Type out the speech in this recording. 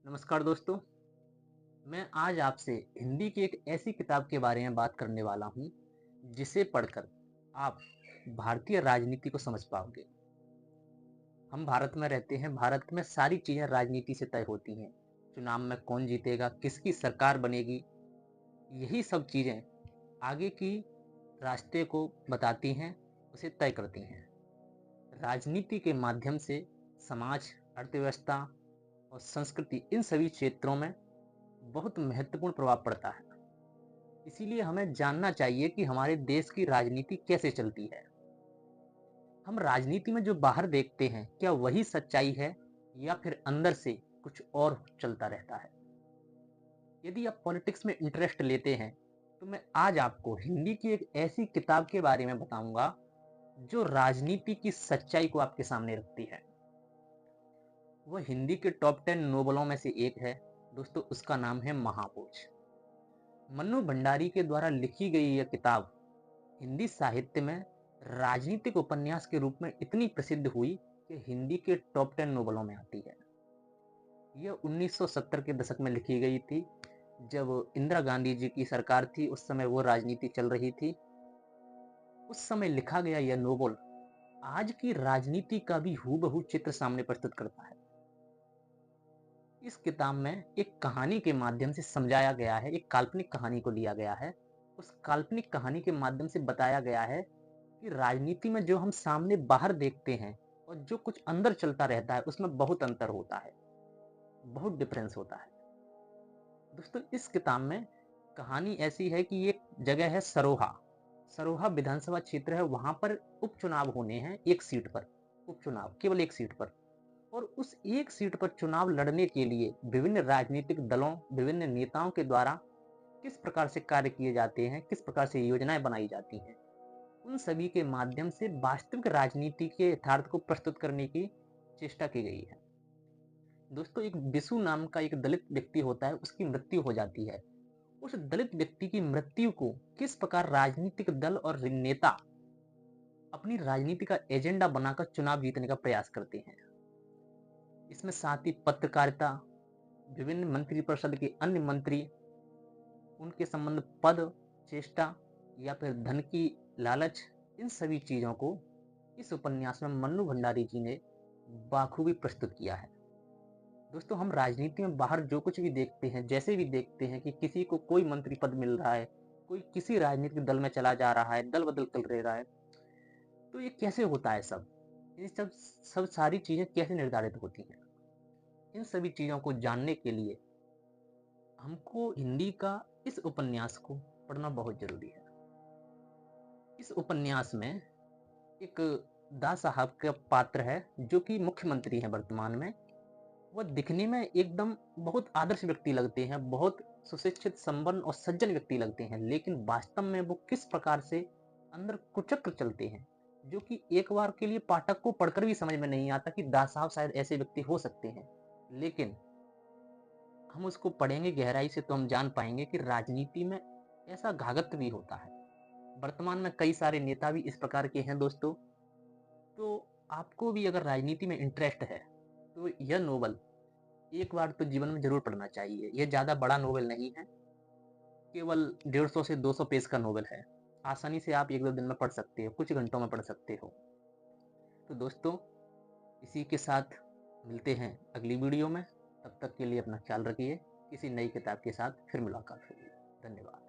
नमस्कार दोस्तों। मैं आज आपसे हिंदी की एक ऐसी किताब के बारे में बात करने वाला हूँ जिसे पढ़कर आप भारतीय राजनीति को समझ पाओगे। हम भारत में रहते हैं। भारत में सारी चीजें राजनीति से तय होती हैं। चुनाव में कौन जीतेगा, किसकी सरकार बनेगी, यही सब चीजें आगे की रास्ते को बताती हैं, उसे तय करती हैं। राजनीति के माध्यम से समाज, अर्थव्यवस्था और संस्कृति, इन सभी क्षेत्रों में बहुत महत्वपूर्ण प्रभाव पड़ता है। इसीलिए हमें जानना चाहिए कि हमारे देश की राजनीति कैसे चलती है। हम राजनीति में जो बाहर देखते हैं, क्या वही सच्चाई है या फिर अंदर से कुछ और चलता रहता है। यदि आप पॉलिटिक्स में इंटरेस्ट लेते हैं तो मैं आज आपको हिंदी की एक ऐसी किताब के बारे में बताऊंगा जो राजनीति की सच्चाई को आपके सामने रखती है। वह हिंदी के टॉप 10 नोवेलों में से एक है। दोस्तों, उसका नाम है महापुरुष। मन्नू भंडारी के द्वारा लिखी गई यह किताब हिंदी साहित्य में राजनीतिक उपन्यास के रूप में इतनी प्रसिद्ध हुई कि हिंदी के टॉप 10 नोवेलों में आती है। यह 1970 के दशक में लिखी गई थी, जब इंदिरा गांधी जी की सरकार थी। उस समय वो राजनीति चल रही थी। उस समय लिखा गया यह नोवेल आज की राजनीति का भी हूबहू चित्र सामने प्रस्तुत करता है। इस किताब में एक कहानी के माध्यम से समझाया गया है, एक काल्पनिक कहानी को लिया गया है। उस काल्पनिक कहानी के माध्यम से बताया गया है कि राजनीति में जो हम सामने बाहर देखते हैं और जो कुछ अंदर चलता रहता है, उसमें बहुत अंतर होता है, बहुत डिफरेंस होता है। दोस्तों, इस किताब में कहानी ऐसी है कि एक जगह है सरोहा। सरोहा विधानसभा क्षेत्र है। वहां पर उपचुनाव होने हैं, एक सीट पर उपचुनाव, केवल एक सीट पर। और उस एक सीट पर चुनाव लड़ने के लिए विभिन्न राजनीतिक दलों, विभिन्न नेताओं के द्वारा किस प्रकार से कार्य किए जाते हैं, किस प्रकार से योजनाएं बनाई जाती हैं, उन सभी के माध्यम से वास्तविक राजनीति के यथार्थ को प्रस्तुत करने की चेष्टा की गई है। दोस्तों, एक बिशु नाम का एक दलित व्यक्ति होता है, उसकी मृत्यु हो जाती है। उस दलित व्यक्ति की मृत्यु को किस प्रकार राजनीतिक दल और नेता अपनी राजनीति का एजेंडा बनाकर चुनाव जीतने का प्रयास करते हैं। इसमें साथ ही पत्रकारिता, विभिन्न मंत्रिपरिषद के अन्य मंत्री, उनके संबंध, पद, चेष्टा या फिर धन की लालच, इन सभी चीजों को इस उपन्यास में मन्नू भंडारी जी ने बाखूबी प्रस्तुत किया है। दोस्तों, हम राजनीति में बाहर जो कुछ भी देखते हैं, जैसे भी देखते हैं कि किसी को कोई मंत्री पद मिल रहा है, कोई किसी राजनीतिक दल में चला जा रहा है, दल बदल कर रह रहा है, तो ये कैसे होता है सब, ये सब सब सारी चीजें कैसे निर्धारित होती हैं। इन सभी चीजों को जानने के लिए हमको हिंदी का इस उपन्यास को पढ़ना बहुत जरूरी है। इस उपन्यास में एक दा साहब का पात्र है जो कि मुख्यमंत्री हैं वर्तमान में। वह दिखने में एकदम बहुत आदर्श व्यक्ति लगते हैं, बहुत सुशिक्षित, संपन्न और सज्जन व्यक्ति लगते हैं, लेकिन वास्तव में वो किस प्रकार से अंदर कुचक्र चलते हैं, जो कि एक बार के लिए पाठक को पढ़कर भी समझ में नहीं आता कि दास साहब शायद ऐसे व्यक्ति हो सकते हैं। लेकिन हम उसको पढ़ेंगे गहराई से तो हम जान पाएंगे कि राजनीति में ऐसा घाघट भी होता है। वर्तमान में कई सारे नेता भी इस प्रकार के हैं दोस्तों। तो आपको भी अगर राजनीति में इंटरेस्ट है तो यह नोवेल एक बार तो जीवन में जरूर पढ़ना चाहिए। यह ज्यादा बड़ा नोवेल नहीं है, केवल 150 से 200 पेज का नोवेल है। आसानी से आप एक दो दिन में पढ़ सकते हो, कुछ घंटों में पढ़ सकते हो। तो दोस्तों, इसी के साथ मिलते हैं अगली वीडियो में। तब तक के लिए अपना ख्याल रखिए। किसी नई किताब के साथ फिर मुलाकात होगी। धन्यवाद।